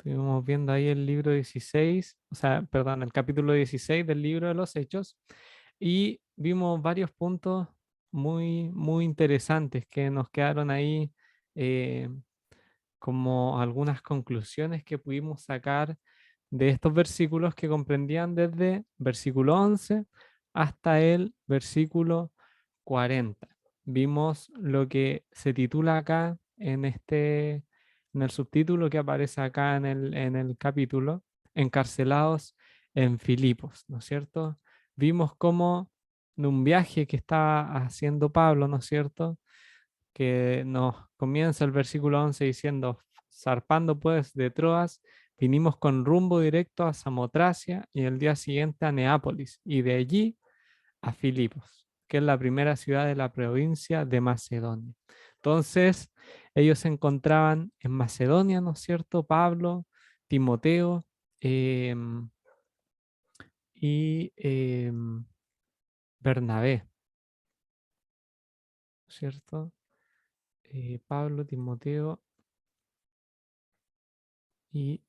Estuvimos viendo ahí el libro 16, o sea, perdón, el capítulo 16 del libro de los Hechos y vimos varios puntos muy interesantes que nos quedaron ahí eh, como algunas conclusiones que pudimos sacar de estos versículos que comprendían desde versículo 11 hasta el versículo 40. Vimos lo que se titula acá en el subtítulo que aparece acá en el capítulo, encarcelados en Filipos, ¿no es cierto? Vimos cómo en un viaje que estaba haciendo Pablo, ¿no es cierto? Que nos comienza el versículo 11 diciendo, zarpando pues de Troas, vinimos con rumbo directo a Samotracia y el día siguiente a Neápolis y de allí a Filipos, que es la primera ciudad de la provincia de Macedonia. Entonces, ellos se encontraban en Macedonia, ¿no es cierto? Pablo, Timoteo y Bernabé, ¿cierto? Pablo, Timoteo y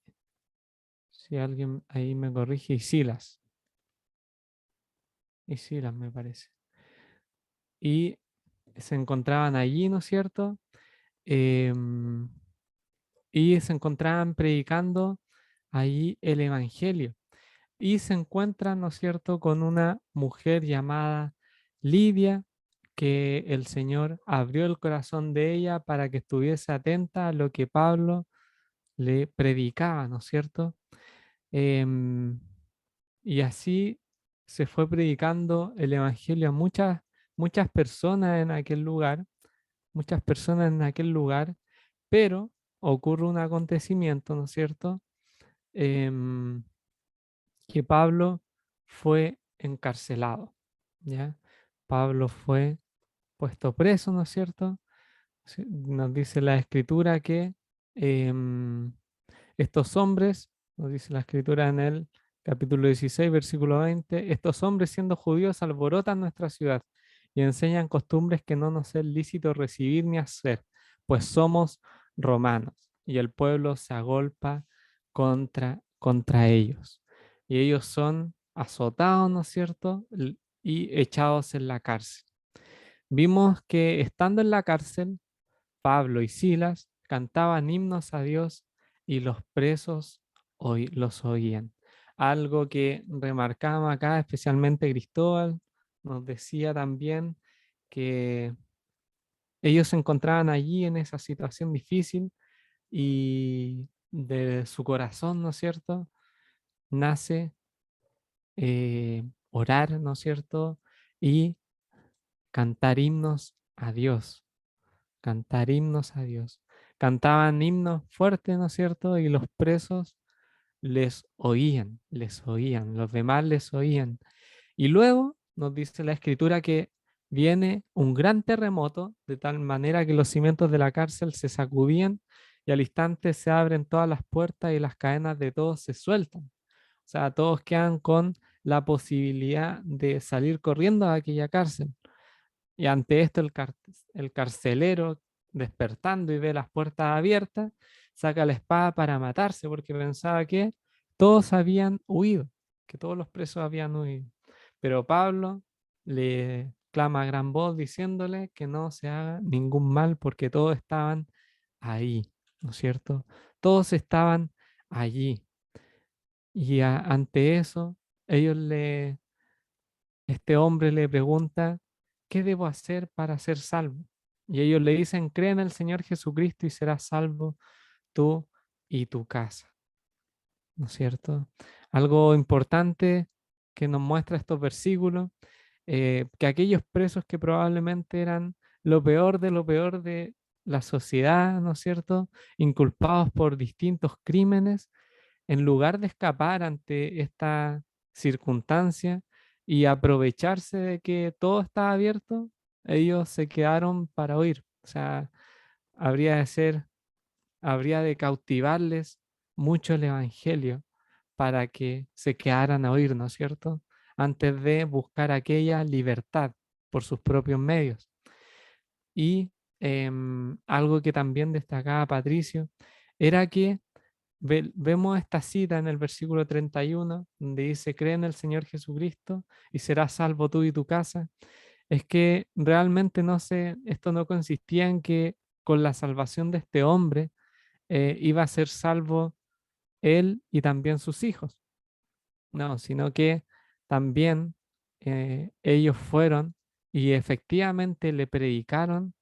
si alguien ahí me corrige, y Silas me parece. Y se encontraban allí, ¿no es cierto? Em, y se encontraban predicando allí el Evangelio. Y se encuentran, ¿no es cierto?, con una mujer llamada Lidia, que el Señor abrió el corazón de ella para que estuviese atenta a lo que Pablo le predicaba, ¿no es cierto? Em, y así se fue predicando el Evangelio a muchas personas en aquel lugar, muchas personas en aquel lugar, pero ocurre un acontecimiento, ¿no es cierto? Em, que Pablo fue encarcelado, ¿ya? Pablo fue puesto preso, ¿no es cierto? Sí, nos dice la escritura que em, estos hombres, nos dice la escritura en el capítulo 16, versículo 20, estos hombres siendo judíos alborotan nuestra ciudad y enseñan costumbres que no nos es lícito recibir ni hacer, pues somos romanos y el pueblo se agolpa contra ellos. Y ellos son azotados, ¿no es cierto? Y echados en la cárcel. Vimos que estando en la cárcel, Pablo y Silas cantaban himnos a Dios y los presos los oían. Algo que remarcaba acá, especialmente Cristóbal, nos decía también que ellos se encontraban allí en esa situación difícil y de su corazón, ¿no es cierto?, nace orar, ¿no es cierto?, y cantar himnos a Dios, cantar himnos a Dios. Cantaban himnos fuertes, ¿no es cierto? Y los presos les oían, los demás les oían. Y luego nos dice la escritura que viene un gran terremoto, de tal manera que los cimientos de la cárcel se sacudían y al instante se abren todas las puertas y las cadenas de todos se sueltan. O sea, todos quedan con la posibilidad de salir corriendo a aquella cárcel. Y ante esto el carcelero, despertando y ve las puertas abiertas, saca la espada para matarse porque pensaba que todos habían huido, que todos los presos habían huido. Pero Pablo le clama a gran voz diciéndole que no se haga ningún mal porque todos estaban ahí, ¿no es cierto? Todos estaban allí. Y ante eso, este hombre le pregunta, ¿qué debo hacer para ser salvo? Y ellos le dicen, cree en el Señor Jesucristo y serás salvo tú y tu casa, ¿no es cierto? Algo importante que nos muestra estos versículos, que aquellos presos que probablemente eran lo peor de la sociedad, ¿no es cierto? Inculpados por distintos crímenes, en lugar de escapar ante esta circunstancia y aprovecharse de que todo estaba abierto, ellos se quedaron para oír. O sea, habría de ser, habría de cautivarles mucho el Evangelio para que se quedaran a oír, ¿no es cierto? Antes de buscar aquella libertad por sus propios medios. Y algo que también destacaba Patricio era que vemos esta cita en el versículo 31, donde dice, cree en el Señor Jesucristo y serás salvo tú y tu casa. Es que realmente esto no consistía en que con la salvación de este hombre iba a ser salvo él y también sus hijos. No, sino que también ellos fueron y efectivamente le predicaron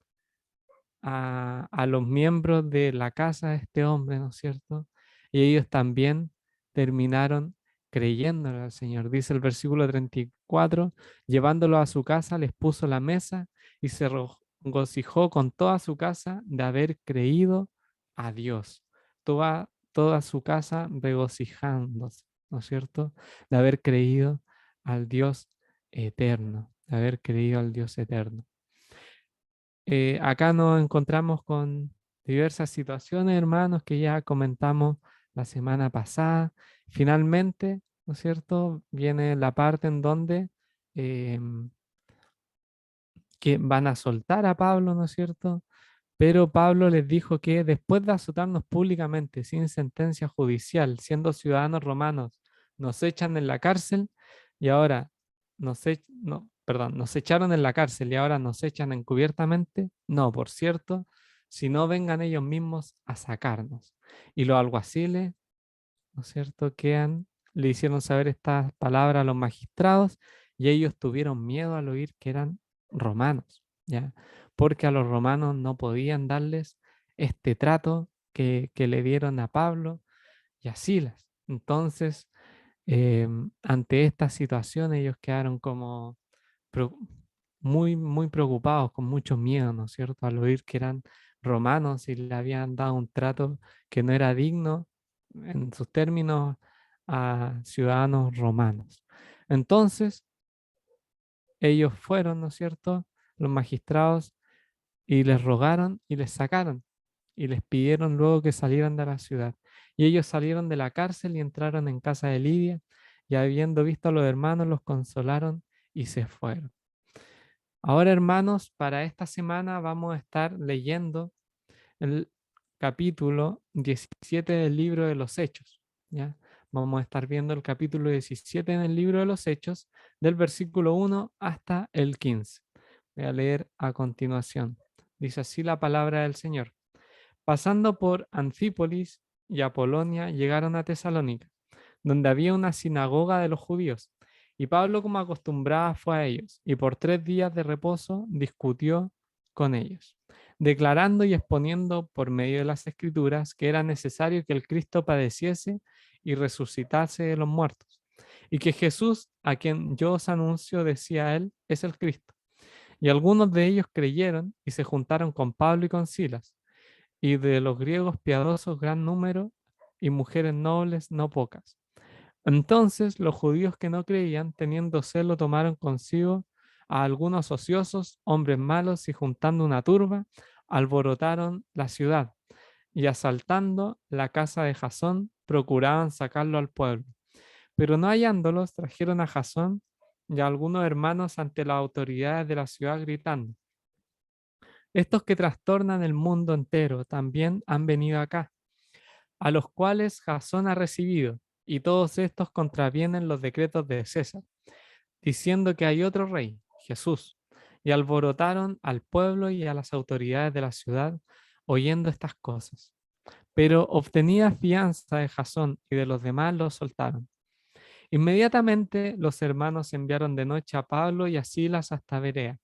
a los miembros de la casa de este hombre, ¿no es cierto? Y ellos también terminaron creyéndole al Señor. Dice el versículo 34, llevándolo a su casa, les puso la mesa y se regocijó con toda su casa de haber creído a Dios. Toda su casa regocijándose, ¿no es cierto? De haber creído al Dios eterno, de haber creído al Dios eterno. Acá nos encontramos con diversas situaciones, hermanos, que ya comentamos la semana pasada. Finalmente, ¿no es cierto? Viene la parte en donde que van a soltar a Pablo, ¿no es cierto? Pero Pablo les dijo que después de azotarnos públicamente, sin sentencia judicial, siendo ciudadanos romanos, nos echan en la cárcel y ahora no, perdón, nos echaron en la cárcel y ahora nos echan encubiertamente. No, por cierto, si no vengan ellos mismos a sacarnos. Y los alguaciles, ¿no es cierto?, le hicieron saber estas palabras a los magistrados y ellos tuvieron miedo al oír que eran romanos, ¿ya? Porque a los romanos no podían darles este trato que le dieron a Pablo y a Silas. Entonces, ante esta situación, ellos quedaron como preo- muy preocupados, con mucho miedo, ¿no es cierto?, al oír que eran romanos y le habían dado un trato que no era digno en sus términos a ciudadanos romanos. Entonces, ellos fueron, ¿no es cierto?, los magistrados y les rogaron y les sacaron y les pidieron luego que salieran de la ciudad. Y ellos salieron de la cárcel y entraron en casa de Lidia y habiendo visto a los hermanos los consolaron y se fueron. Ahora, hermanos, para esta semana vamos a estar leyendo el capítulo 17 del libro de los Hechos, ¿ya? Vamos a estar viendo el capítulo 17 en el libro de los Hechos, del versículo 1 hasta el 15. Voy a leer a continuación. Dice así la palabra del Señor. Pasando por Anfípolis y Apolonia, llegaron a Tesalónica, donde había una sinagoga de los judíos. Y Pablo, como acostumbraba, fue a ellos, y por 3 días de reposo discutió con ellos, declarando y exponiendo por medio de las Escrituras que era necesario que el Cristo padeciese y resucitase de los muertos, y que Jesús, a quien yo os anuncio, decía él, es el Cristo. Y algunos de ellos creyeron y se juntaron con Pablo y con Silas, y de los griegos piadosos gran número, y mujeres nobles no pocas. Entonces los judíos que no creían, teniendo celo, tomaron consigo a algunos ociosos, hombres malos, y juntando una turba, alborotaron la ciudad, y asaltando la casa de Jasón, procuraban sacarlo al pueblo. Pero no hallándolos, trajeron a Jasón y a algunos hermanos ante las autoridades de la ciudad, gritando: estos que trastornan el mundo entero también han venido acá, a los cuales Jasón ha recibido, y todos estos contravienen los decretos de César, diciendo que hay otro rey, Jesús. Y alborotaron al pueblo y a las autoridades de la ciudad, oyendo estas cosas. Pero obtenida fianza de Jasón y de los demás, los soltaron. Inmediatamente los hermanos enviaron de noche a Pablo y a Silas hasta Berea.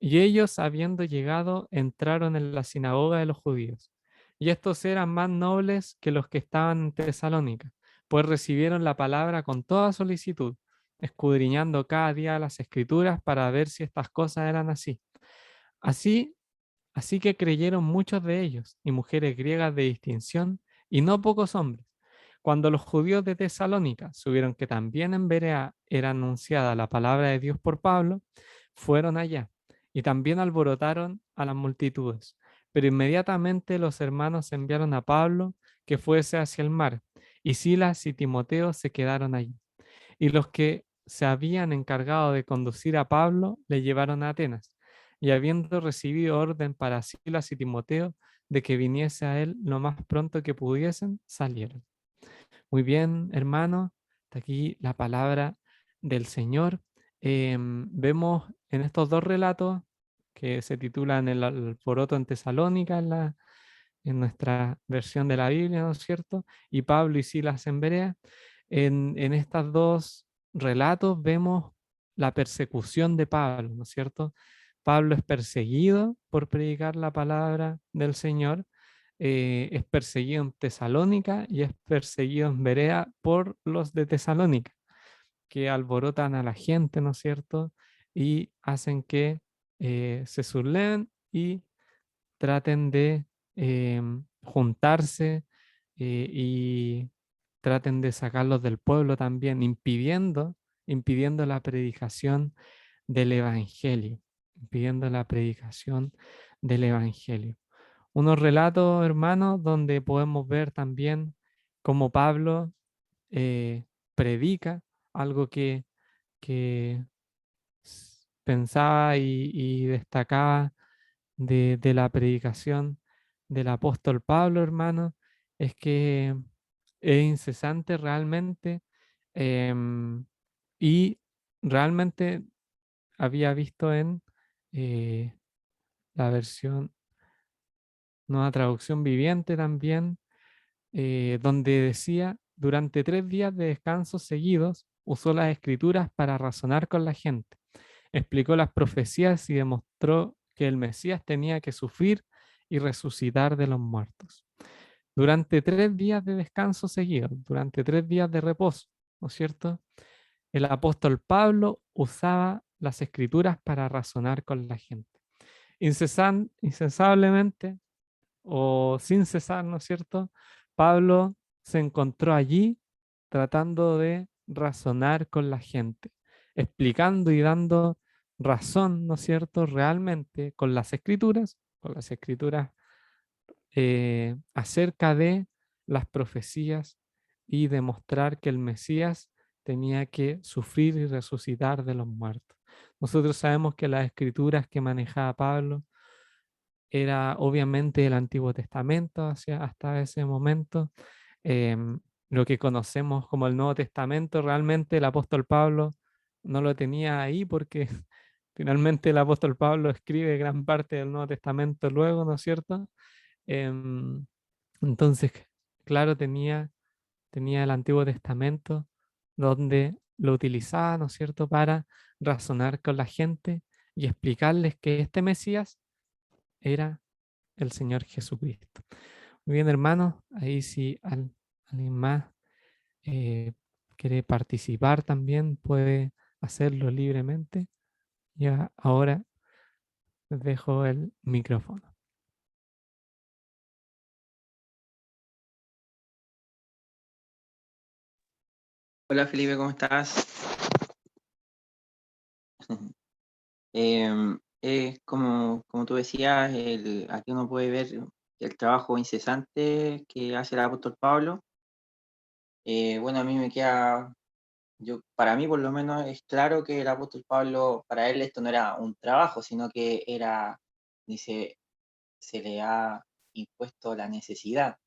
Y ellos, habiendo llegado, entraron en la sinagoga de los judíos. Y estos eran más nobles que los que estaban en Tesalónica, pues recibieron la palabra con toda solicitud, escudriñando cada día las escrituras para ver si estas cosas eran así. Así, así que creyeron muchos de ellos, y mujeres griegas de distinción, y no pocos hombres. Cuando los judíos de Tesalónica supieron que también en Berea era anunciada la palabra de Dios por Pablo, fueron allá y también alborotaron a las multitudes. Pero inmediatamente los hermanos enviaron a Pablo que fuese hacia el mar, y Silas y Timoteo se quedaron allí. Y los que se habían encargado de conducir a Pablo le llevaron a Atenas. Y habiendo recibido orden para Silas y Timoteo, de que viniese a él lo más pronto que pudiesen, salieron. Muy bien, hermano, hasta aquí la palabra del Señor. Vemos en estos dos relatos que se titulan El alboroto en Tesalónica en nuestra versión de la Biblia, ¿no es cierto? Y Pablo y Silas en Berea. En estos dos relatos vemos la persecución de Pablo, ¿no es cierto? Pablo es perseguido por predicar la palabra del Señor, es perseguido en Tesalónica y es perseguido en Berea por los de Tesalónica, que alborotan a la gente, ¿no es cierto? Y hacen que se subleven y traten de juntarse y traten de sacarlos del pueblo también, impidiendo la predicación del Evangelio, impidiendo la predicación del Evangelio. Unos relatos, hermanos, donde podemos ver también cómo Pablo predica algo que pensaba y destacaba de la predicación del apóstol Pablo, hermano, es que es incesante realmente em, y realmente había visto en eh, la versión, nueva traducción viviente también, donde decía, durante 3 días de descanso seguidos, usó las escrituras para razonar con la gente, explicó las profecías y demostró que el Mesías tenía que sufrir y resucitar de los muertos. Durante 3 días de descanso seguidos, durante 3 días de reposo, ¿no es cierto? El apóstol Pablo usaba las escrituras para razonar con la gente. Incesablemente o sin cesar, ¿no es cierto? Pablo se encontró allí tratando de razonar con la gente, explicando y dando razón, ¿no es cierto?, realmente con las escrituras acerca de las profecías y demostrar que el Mesías tenía que sufrir y resucitar de los muertos. Nosotros sabemos que las escrituras que manejaba Pablo era obviamente el Antiguo Testamento hasta ese momento. Em, lo que conocemos como el Nuevo Testamento, realmente el apóstol Pablo no lo tenía ahí porque finalmente el apóstol Pablo escribe gran parte del Nuevo Testamento luego, ¿no es cierto? Em, entonces, claro, tenía el Antiguo Testamento donde lo utilizaba, ¿no es cierto?, para razonar con la gente y explicarles que este Mesías era el Señor Jesucristo. Muy bien, hermanos, ahí si alguien más eh, quiere participar también puede hacerlo libremente. Ya ahora les dejo el micrófono. Hola Felipe, ¿cómo estás? Como tú decías, aquí uno puede ver el trabajo incesante que hace el apóstol Pablo. Bueno, a mí me queda, para mí por lo menos es claro que el apóstol Pablo, para él esto no era un trabajo, sino que dice, se le ha impuesto la necesidad.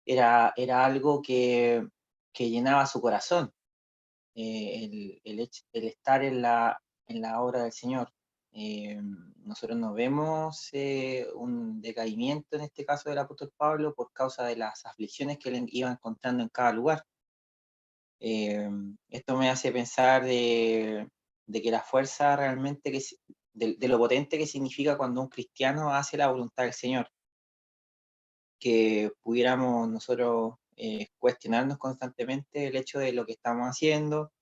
Era algo que llenaba su corazón, el estar en la obra del Señor. Nosotros no vemos un decaimiento en este caso del apóstol Pablo por causa de las aflicciones que él iba encontrando en cada lugar. Esto me hace pensar de que la fuerza realmente, de lo potente que significa cuando un cristiano hace la voluntad del Señor, que pudiéramos nosotros cuestionarnos constantemente el hecho de lo que estamos haciendo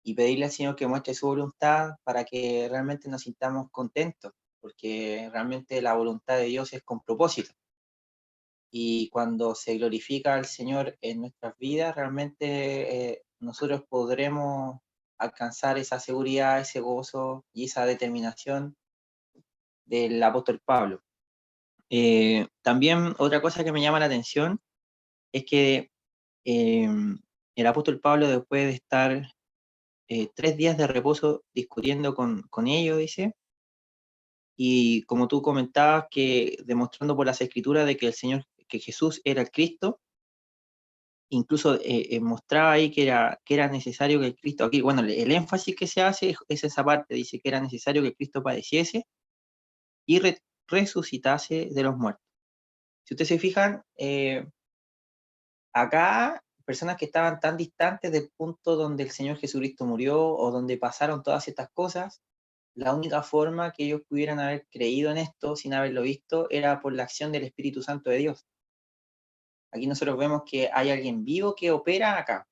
y pedirle al Señor que muestre su voluntad para que realmente nos sintamos contentos, porque realmente la voluntad de Dios es con propósito. Y cuando se glorifica al Señor en nuestras vidas, realmente nosotros podremos alcanzar esa seguridad, ese gozo y esa determinación del apóstol Pablo. También otra cosa que me llama la atención es que eh, el apóstol Pablo, después de estar 3 días de reposo discutiendo con ellos, dice, Y como tú comentabas, que demostrando por las escrituras de que que Jesús era el Cristo, incluso mostraba ahí que era necesario que el Cristo, aquí, bueno, el énfasis que se hace es esa parte, dice que era necesario que el Cristo padeciese y resucitase de los muertos. Si ustedes se fijan, acá, personas que estaban tan distantes del punto donde el Señor Jesucristo murió o donde pasaron todas estas cosas, la única forma que ellos pudieran haber creído en esto sin haberlo visto era por la acción del Espíritu Santo de Dios. Aquí nosotros vemos que hay alguien vivo que opera acá.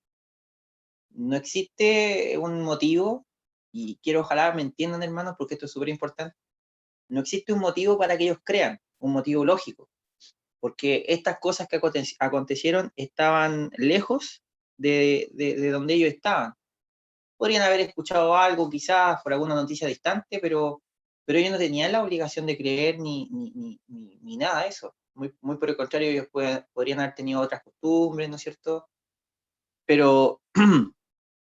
No existe un motivo, y quiero ojalá me entiendan, hermanos, porque esto es súper importante. No existe un motivo para que ellos crean, un motivo lógico, porque estas cosas que acontecieron estaban lejos de donde ellos estaban. Podrían haber escuchado algo quizás por alguna noticia distante, pero ellos no tenían la obligación de creer ni nada de eso. Muy por el contrario, ellos podrían haber tenido otras costumbres, ¿no es cierto? Pero,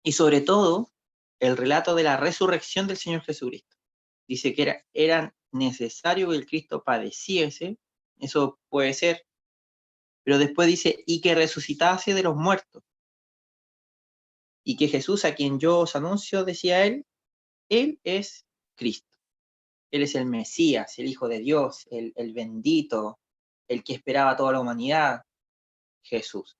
y sobre todo, el relato de la resurrección del Señor Jesucristo. Dice que era necesario que el Cristo padeciese, eso puede ser, pero después dice, y que resucitase de los muertos. Y que Jesús, a quien yo os anuncio, decía él es Cristo. Él es el Mesías, el Hijo de Dios, el bendito, el que esperaba a toda la humanidad, Jesús.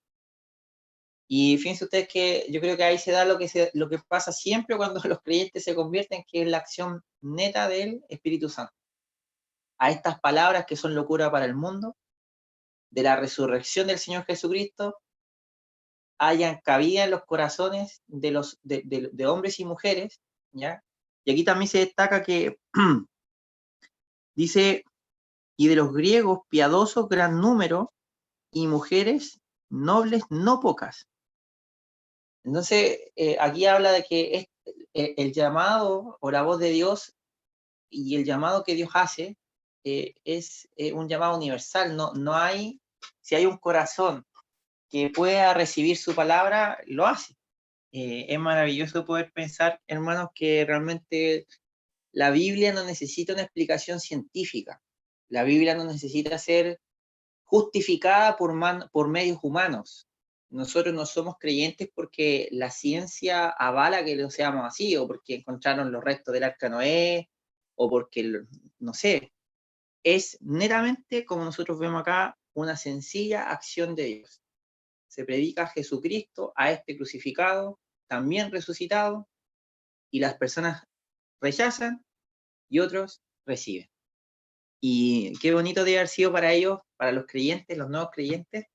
Y fíjense ustedes que yo creo que ahí se da lo que pasa siempre cuando los creyentes se convierten, que es la acción neta del Espíritu Santo. A estas palabras que son locura para el mundo, de la resurrección del Señor Jesucristo, hayan cabida en los corazones de hombres y mujeres, ¿ya? Y aquí también se destaca que dice, y de los griegos piadosos gran número, y mujeres nobles no pocas. Entonces, aquí habla de que el llamado o la voz de Dios y el llamado que Dios hace es un llamado universal. No hay, si hay un corazón que pueda recibir su palabra, lo hace. Es maravilloso poder pensar, hermanos, que realmente la Biblia no necesita una explicación científica. La Biblia no necesita ser justificada por medios humanos. Nosotros no somos creyentes porque la ciencia avala que lo seamos así, o porque encontraron los restos del arca Noé, o porque, no sé, es netamente, como nosotros vemos acá, una sencilla acción de Dios. Se predica a Jesucristo, a este crucificado, también resucitado, y las personas rechazan y otros reciben. Y qué bonito debe haber sido para ellos, para los creyentes, los nuevos creyentes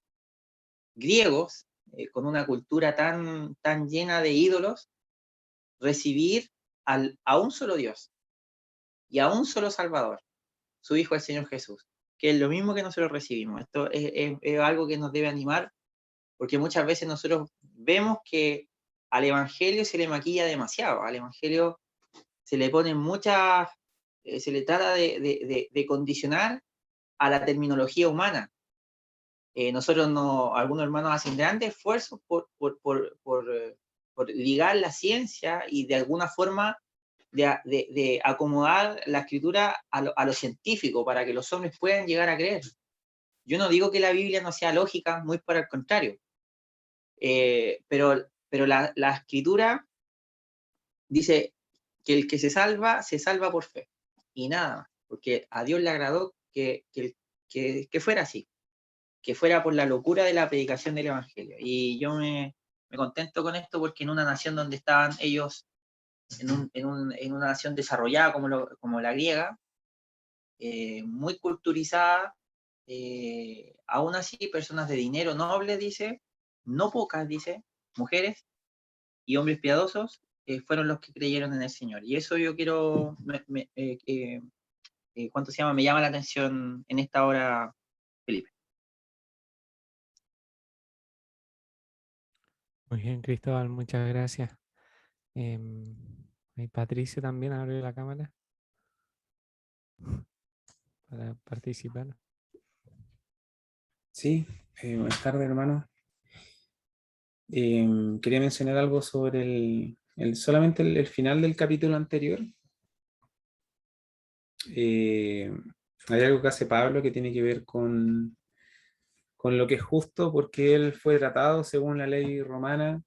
griegos, con una cultura tan llena de ídolos, recibir a un solo Dios y a un solo Salvador, su Hijo el Señor Jesús, que es lo mismo que nosotros recibimos. Esto es algo que nos debe animar, porque muchas veces nosotros vemos que al Evangelio se le maquilla demasiado, al Evangelio se le ponen muchas, se le trata de condicionar a la terminología humana. Nosotros algunos hermanos hacen grandes esfuerzos por ligar la ciencia y de alguna forma de acomodar la escritura a lo científico para que los hombres puedan llegar a creer. Yo no digo que la Biblia no sea lógica, muy por el contrario, pero la escritura dice que el que se salva por fe y nada más, porque a Dios le agradó que fuera así, que fuera por la locura de la predicación del Evangelio. Y yo me contento con esto porque en una nación donde estaban ellos, en una nación desarrollada como la griega, muy culturizada, aún así personas de dinero noble, dice, no pocas, dice, mujeres y hombres piadosos, fueron los que creyeron en el Señor. Y eso yo quiero, ¿cuánto se llama? Me llama la atención en esta hora, Felipe. Muy bien, Cristóbal, muchas gracias. Em, ahí Patricio también abrió la cámara para participar. Sí, buenas tardes, hermano. Quería mencionar algo sobre solamente el final del capítulo anterior. hay algo que hace Pablo que tiene que ver con lo que es justo, porque él fue tratado según la ley romana,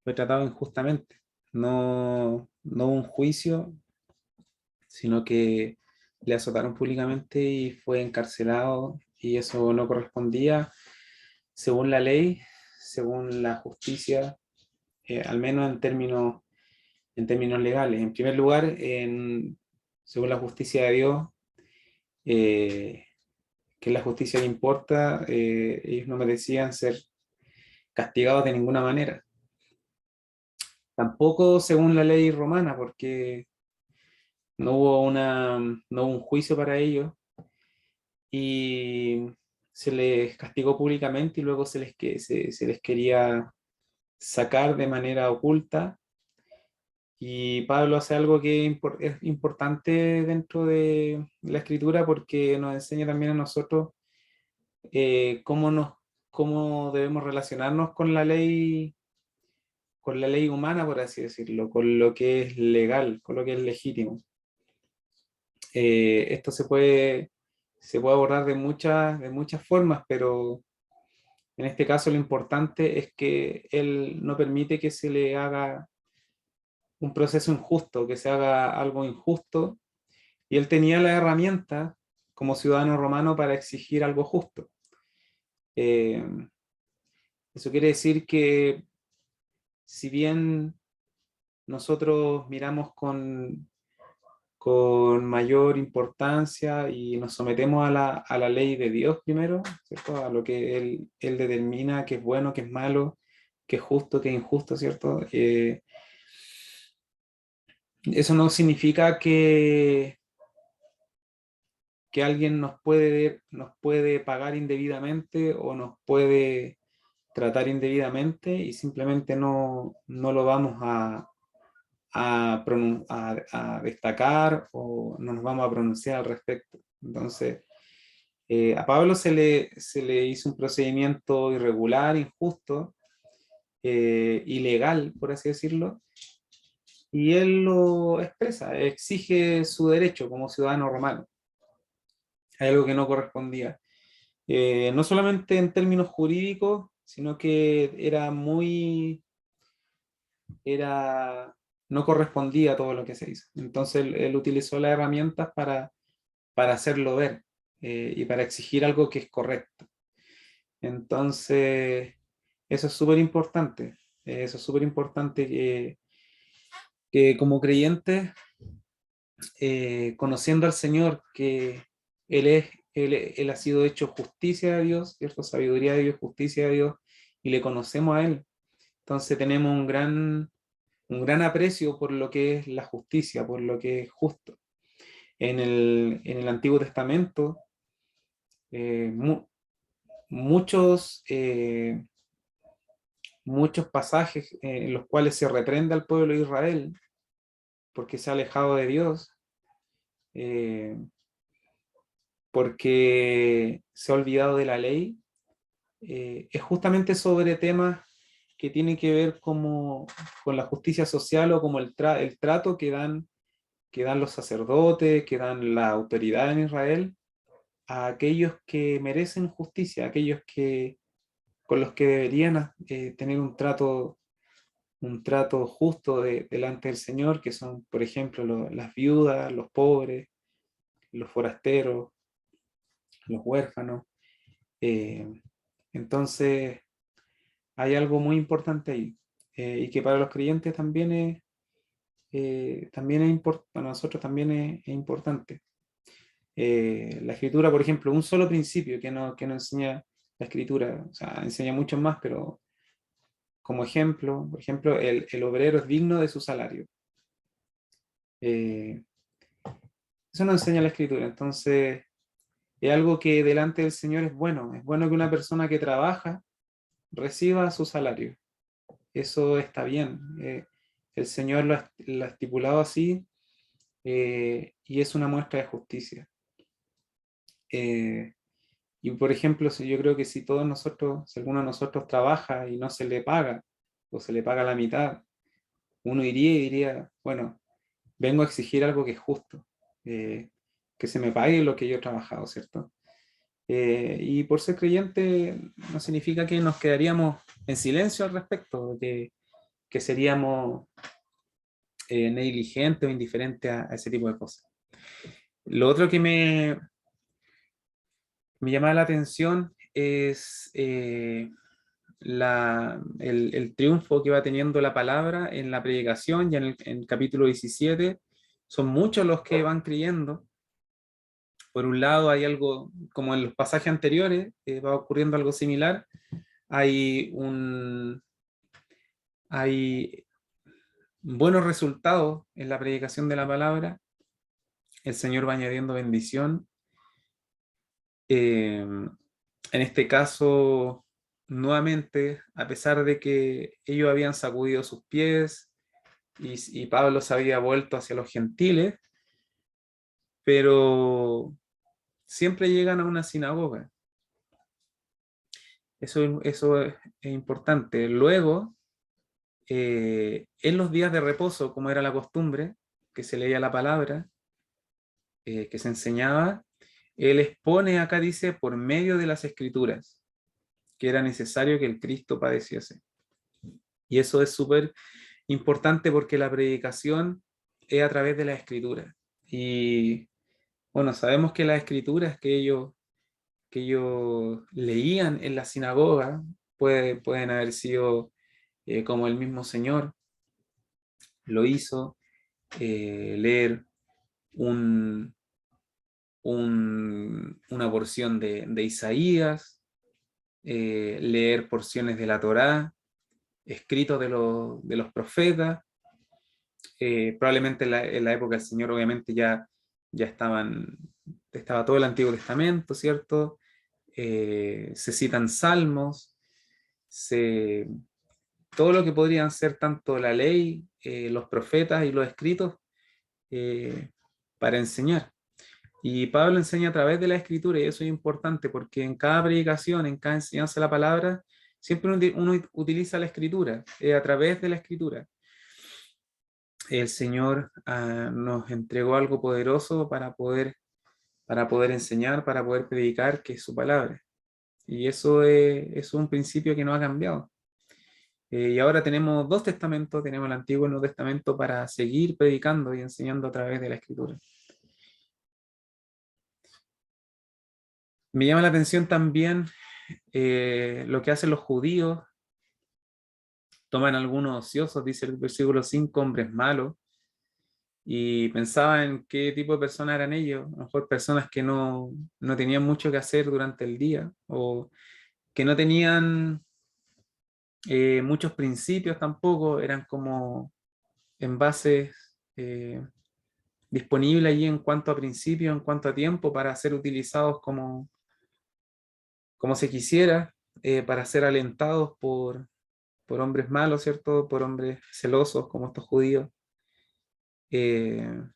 fue tratado injustamente. No hubo un juicio, sino que le azotaron públicamente y fue encarcelado, y eso no correspondía según la ley, según la justicia, al menos en términos legales. En primer lugar, según la justicia de Dios, eh, que es la justicia que importa, ellos no merecían ser castigados de ninguna manera. Tampoco según la ley romana, porque no hubo un juicio para ellos, y se les castigó públicamente y luego se les quería sacar de manera oculta. Y Pablo hace algo que es importante dentro de la escritura, porque nos enseña también a nosotros cómo cómo debemos relacionarnos con la ley humana, por así decirlo, con lo que es legal, con lo que es legítimo. Esto se puede abordar de muchas formas, pero en este caso lo importante es que él no permite que se le haga un proceso injusto, que se haga algo injusto, y él tenía la herramienta como ciudadano romano para exigir algo justo. Eh, Eso quiere decir que si bien nosotros miramos con mayor importancia y nos sometemos a la ley de Dios primero, ¿cierto? A lo que él determina que es bueno, que es malo, que es justo, que es injusto, ¿cierto? Eso no significa que alguien nos puede pagar indebidamente o nos puede tratar indebidamente y simplemente no lo vamos a destacar o no nos vamos a pronunciar al respecto. Entonces, a Pablo se le hizo un procedimiento irregular, injusto, ilegal, por así decirlo, y él lo expresa, exige su derecho como ciudadano romano, algo que no correspondía. No solamente en términos jurídicos, sino que era, no correspondía a todo lo que se hizo. Entonces él utilizó las herramientas para hacerlo ver, y para exigir algo que es correcto. Entonces, eso es súper importante. Eso es súper importante que como creyentes, conociendo al Señor, que Él ha sido hecho justicia de Dios, ¿cierto? Sabiduría de Dios, justicia de Dios, y le conocemos a Él. Entonces tenemos un gran aprecio por lo que es la justicia, por lo que es justo. En el Antiguo Testamento, eh, mu- muchos, muchos pasajes en los cuales se reprende al pueblo de Israel porque se ha alejado de Dios, eh, porque se ha olvidado de la ley, es justamente sobre temas que tienen que ver con la justicia social, o como el trato que dan los sacerdotes, que dan la autoridad en Israel a aquellos que merecen justicia, a aquellos con los que deberían tener un trato justo delante del Señor, que son, por ejemplo, las viudas, los pobres, los forasteros, los huérfanos. Eh, entonces, hay algo muy importante ahí, y que para los creyentes también es importante, para nosotros también es importante. La escritura, por ejemplo, un solo principio que nos enseña la escritura, o sea, enseña muchos más, pero como ejemplo, por ejemplo, el obrero es digno de su salario. Eh, Eso nos enseña la escritura. Entonces, es algo que delante del Señor es bueno que una persona que trabaja reciba su salario. Eso está bien. El Señor lo ha estipulado así, y es una muestra de justicia. Eh, Y por ejemplo, si yo creo que si alguno de nosotros trabaja y no se le paga, o se le paga la mitad, uno iría y diría, bueno, vengo a exigir algo que es justo. que se me pague lo que yo he trabajado, ¿cierto? Y por ser creyente no significa que nos quedaríamos en silencio al respecto, que seríamos negligentes o indiferentes a ese tipo de cosas. Lo otro que me llama la atención es el triunfo que va teniendo la palabra en la predicación. Ya en el capítulo 17 son muchos los que van creyendo. Por un lado hay algo, como en los pasajes anteriores, va ocurriendo algo similar. Hay buenos resultados en la predicación de la palabra. El Señor va añadiendo bendición. En este caso, nuevamente, a pesar de que ellos habían sacudido sus pies y Pablo se había vuelto hacia los gentiles, pero siempre llegan a una sinagoga. Eso es importante. Luego, en los días de reposo, como era la costumbre, que se leía la palabra, que se enseñaba, él expone acá, dice, por medio de las escrituras, que era necesario que el Cristo padeciese. Y eso es súper importante porque la predicación es a través de la escritura. Y bueno, sabemos que las escrituras que ellos leían en la sinagoga pueden haber sido como el mismo Señor lo hizo, leer una porción de Isaías, leer porciones de la Torá, escritos de los profetas. Probablemente en la época del Señor obviamente ya estaba todo el Antiguo Testamento, ¿cierto? Se citan salmos, todo lo que podrían ser tanto la ley, los profetas y los escritos para enseñar. Y Pablo enseña a través de la escritura, y eso es importante porque en cada predicación, en cada enseñanza de la palabra, siempre uno utiliza la escritura, a través de la escritura. El Señor nos entregó algo poderoso para poder enseñar, para poder predicar, que es su palabra. Y eso es un principio que no ha cambiado. Y ahora tenemos dos testamentos, tenemos el Antiguo y el Nuevo Testamento para seguir predicando y enseñando a través de la escritura. Me llama la atención también lo que hacen los judíos. Toman algunos ociosos, dice el versículo 5, hombres malos, y pensaba en qué tipo de personas eran ellos. A lo mejor personas que no tenían mucho que hacer durante el día, o que no tenían muchos principios tampoco, eran como envases disponibles allí en cuanto a principios, en cuanto a tiempo, para ser utilizados como se quisiera, para ser alentados por hombres malos, ¿cierto? Por hombres celosos como estos judíos. Eso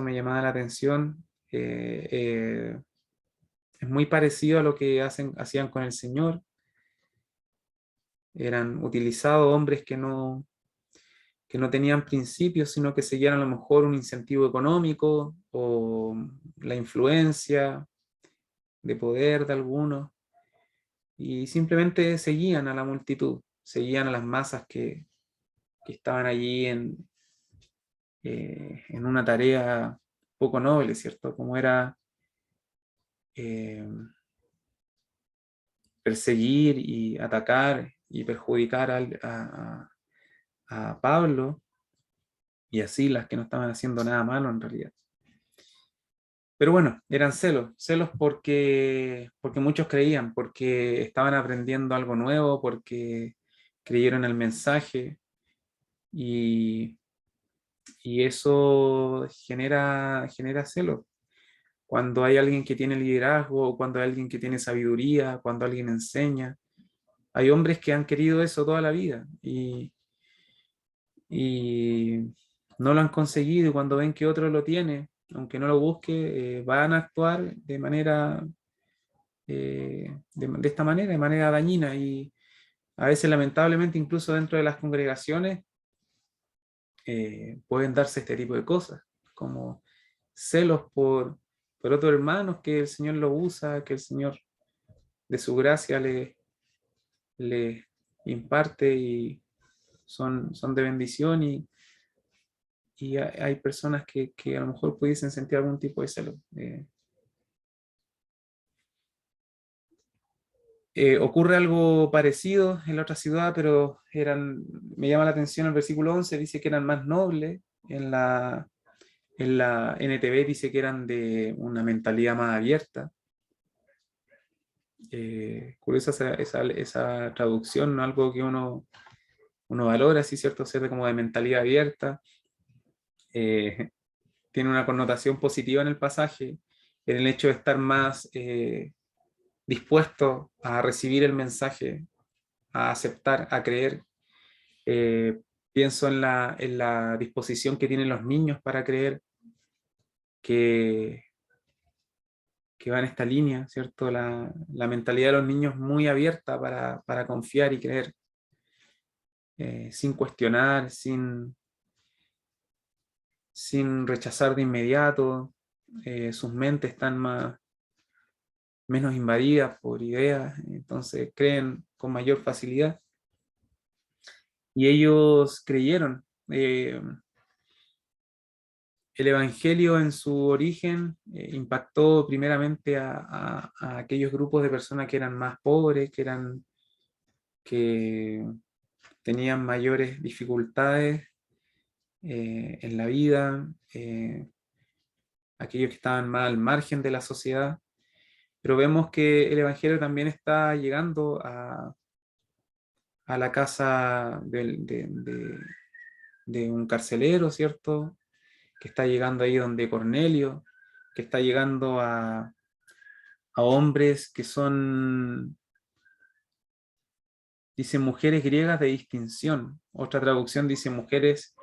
me llamaba la atención. Es muy parecido a lo que hacían con el Señor. Eran utilizados hombres que no tenían principios, sino que seguían a lo mejor un incentivo económico o la influencia de poder de algunos, y simplemente seguían a la multitud, seguían a las masas que estaban allí en una tarea poco noble, ¿cierto? Como era perseguir y atacar y perjudicar a Pablo y a Silas, que no estaban haciendo nada malo en realidad. Pero bueno, eran celos porque muchos creían, porque estaban aprendiendo algo nuevo, porque creyeron el mensaje, y eso genera celos. Cuando hay alguien que tiene liderazgo, cuando hay alguien que tiene sabiduría, cuando alguien enseña. Hay hombres que han querido eso toda la vida y no lo han conseguido, y cuando ven que otro lo tiene, aunque no lo busque, van a actuar de manera de esta manera, de manera dañina, y a veces lamentablemente incluso dentro de las congregaciones pueden darse este tipo de cosas, como celos por otros hermanos, que el Señor los usa, que el Señor de su gracia le imparte y son de bendición, y hay personas que a lo mejor pudiesen sentir algún tipo de celo. Ocurre algo parecido en la otra ciudad, pero me llama la atención el versículo 11, dice que eran más nobles. En la NTV dice que eran de una mentalidad más abierta. Curiosa esa traducción, ¿no? Algo que uno valora, sí, cierto, ser como de mentalidad abierta. Tiene una connotación positiva en el pasaje, en el hecho de estar más dispuesto a recibir el mensaje, a aceptar, a creer. Pienso en la disposición que tienen los niños para creer, que va en esta línea, ¿cierto? La mentalidad de los niños muy abierta para confiar y creer, sin cuestionar, sin rechazar de inmediato. Sus mentes están menos invadidas por ideas, entonces creen con mayor facilidad. Y ellos creyeron. El Evangelio en su origen impactó primeramente a aquellos grupos de personas que eran más pobres, que tenían mayores dificultades en la vida, aquellos que estaban más al margen de la sociedad. Pero vemos que el Evangelio también está llegando a la casa de un carcelero, ¿cierto? Que está llegando ahí donde Cornelio, que está llegando a hombres que son, dice, mujeres griegas de distinción. Otra traducción dice mujeres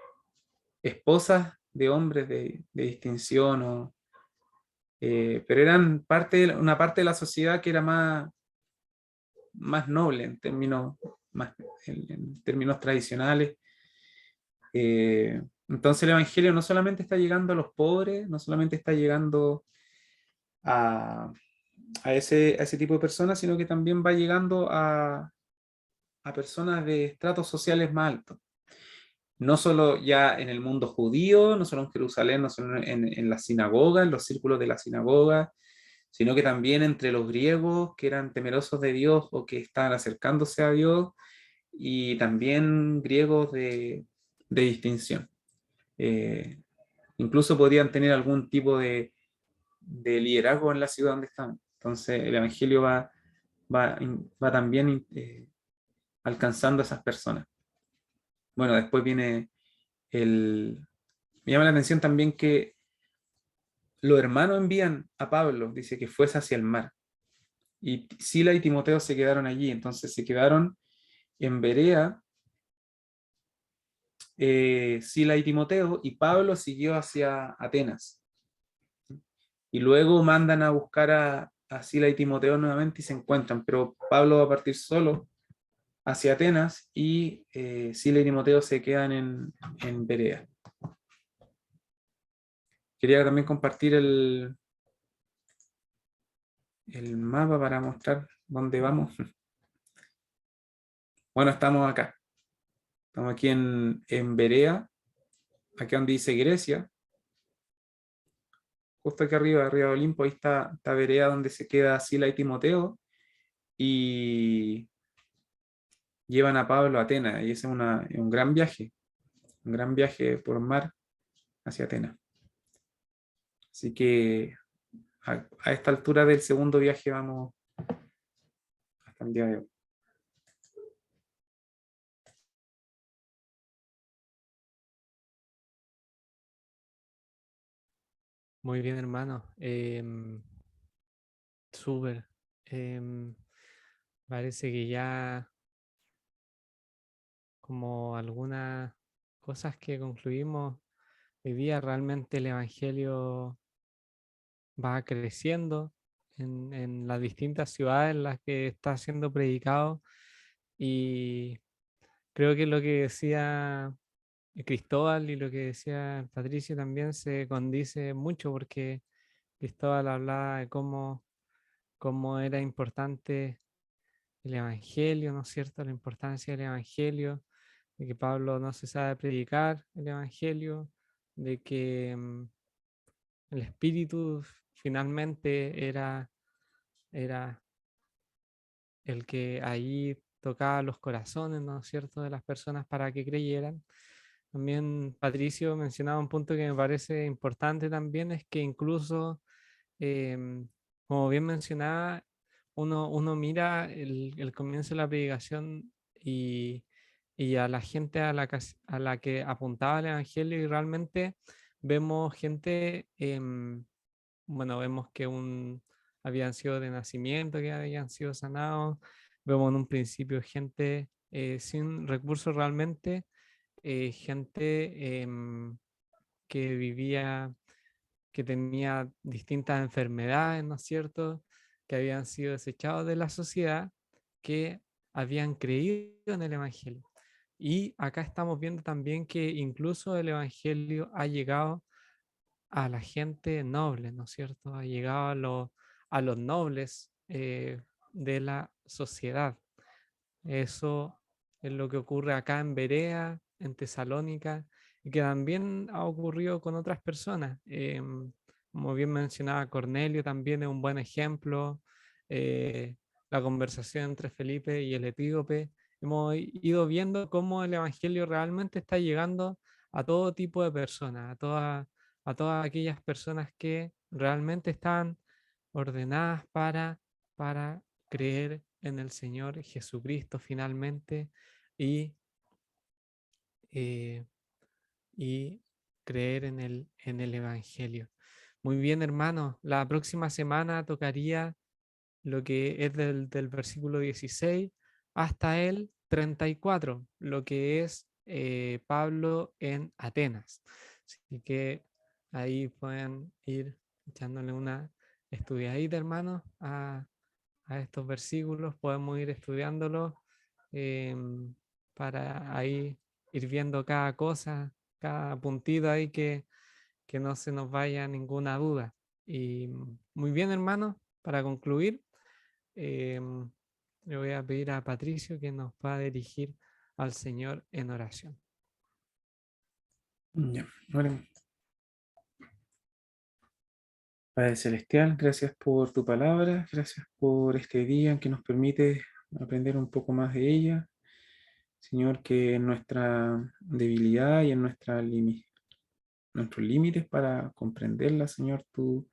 esposas de hombres de distinción, pero eran una parte de la sociedad que era más noble en términos tradicionales. Entonces el Evangelio no solamente está llegando a los pobres, no solamente está llegando a ese tipo de personas, sino que también va llegando a personas de estratos sociales más altos. No solo ya en el mundo judío, no solo en Jerusalén, no solo en la sinagoga, en los círculos de la sinagoga, sino que también entre los griegos que eran temerosos de Dios o que estaban acercándose a Dios, y también griegos de distinción. Incluso podían tener algún tipo de liderazgo en la ciudad donde estaban. Entonces el Evangelio va también alcanzando a esas personas. Bueno, después viene me llama la atención también que los hermanos envían a Pablo, dice que fuese hacia el mar. Y Sila y Timoteo se quedaron allí, entonces se quedaron en Berea, Sila y Timoteo, y Pablo siguió hacia Atenas. Y luego mandan a buscar a Sila y Timoteo nuevamente y se encuentran, pero Pablo va a partir solo hacia Atenas y Sila y Timoteo se quedan en Berea. Quería también compartir el mapa para mostrar dónde vamos. Bueno, estamos acá. Estamos aquí en Berea, aquí donde dice Grecia. Justo aquí arriba de Olimpo, ahí está Berea, donde se queda Sila y Timoteo. Y llevan a Pablo a Atenas. Y ese es un gran viaje por mar hacia Atenas. Así que a esta altura del segundo viaje vamos hasta el día de hoy. Muy bien, hermano. Súper. Parece que ya como algunas cosas que concluimos hoy día, realmente el Evangelio va creciendo en las distintas ciudades en las que está siendo predicado, y creo que lo que decía Cristóbal y lo que decía Patricio también se condice mucho porque Cristóbal hablaba de cómo era importante el Evangelio, ¿no es cierto? La importancia del Evangelio, de que Pablo no se sabe predicar el Evangelio, de que el Espíritu finalmente era el que ahí tocaba los corazones, ¿no es cierto?, de las personas para que creyeran. También Patricio mencionaba un punto que me parece importante también, es que incluso, como bien mencionaba, uno mira el comienzo de la predicación y a la gente a la que apuntaba el Evangelio y realmente vemos gente, bueno, vemos que habían sido de nacimiento, que habían sido sanados, vemos en un principio gente sin recursos realmente, gente que vivía, que tenía distintas enfermedades, ¿no es cierto?, que habían sido desechados de la sociedad, que habían creído en el Evangelio. Y acá estamos viendo también que incluso el Evangelio ha llegado a la gente noble, ¿no es cierto? Ha llegado a los nobles de la sociedad. Eso es lo que ocurre acá en Berea, en Tesalónica, y que también ha ocurrido con otras personas. Como bien mencionaba Cornelio, también es un buen ejemplo. La conversación entre Felipe y el etíope. Hemos ido viendo cómo el Evangelio realmente está llegando a todo tipo de personas, a todas aquellas personas que realmente están ordenadas para creer en el Señor Jesucristo finalmente y, eh, y creer en el Evangelio. Muy bien, hermano. La próxima semana tocaría lo que es del versículo 16 hasta el 34, lo que es Pablo en Atenas. Así que ahí pueden ir echándole una estudiadita, hermano, a estos versículos, podemos ir estudiándolos para ahí ir viendo cada cosa, cada puntito ahí que no se nos vaya ninguna duda. Y muy bien, hermano, para concluir, le voy a pedir a Patricio que nos va a dirigir al Señor en oración. Ya, oremos. Padre Celestial, gracias por tu palabra, gracias por este día en que nos permite aprender un poco más de ella. Señor, que en nuestra debilidad y en nuestros límites para comprenderla, Señor, tú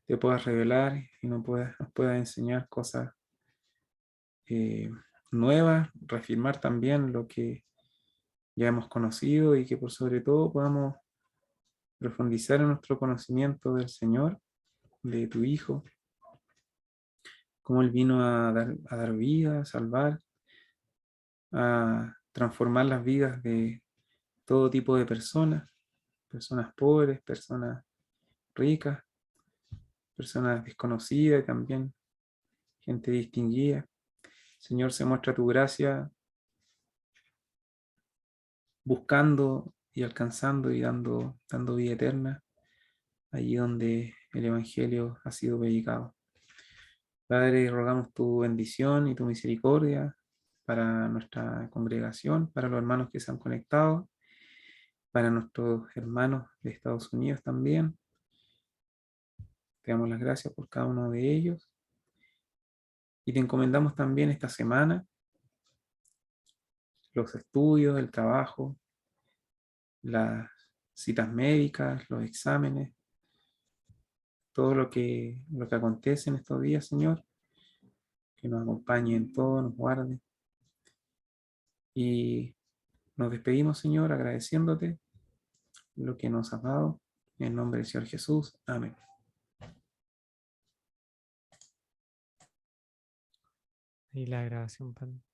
te puedas revelar y nos puedas enseñar cosas eh, nuevas, reafirmar también lo que ya hemos conocido y que por sobre todo podamos profundizar en nuestro conocimiento del Señor, de tu Hijo, cómo Él vino a dar vida, a salvar, a transformar las vidas de todo tipo de personas pobres, personas ricas, personas desconocidas y también gente distinguida. Señor, se muestra tu gracia buscando y alcanzando y dando vida eterna allí donde el Evangelio ha sido predicado. Padre, rogamos tu bendición y tu misericordia para nuestra congregación, para los hermanos que se han conectado, para nuestros hermanos de Estados Unidos también. Te damos las gracias por cada uno de ellos. Y te encomendamos también esta semana los estudios, el trabajo, las citas médicas, los exámenes, todo lo que acontece en estos días, Señor, que nos acompañe en todo, nos guarde. Y nos despedimos, Señor, agradeciéndote lo que nos has dado. En el nombre del Señor Jesús. Amén. Y la grabación, Padre.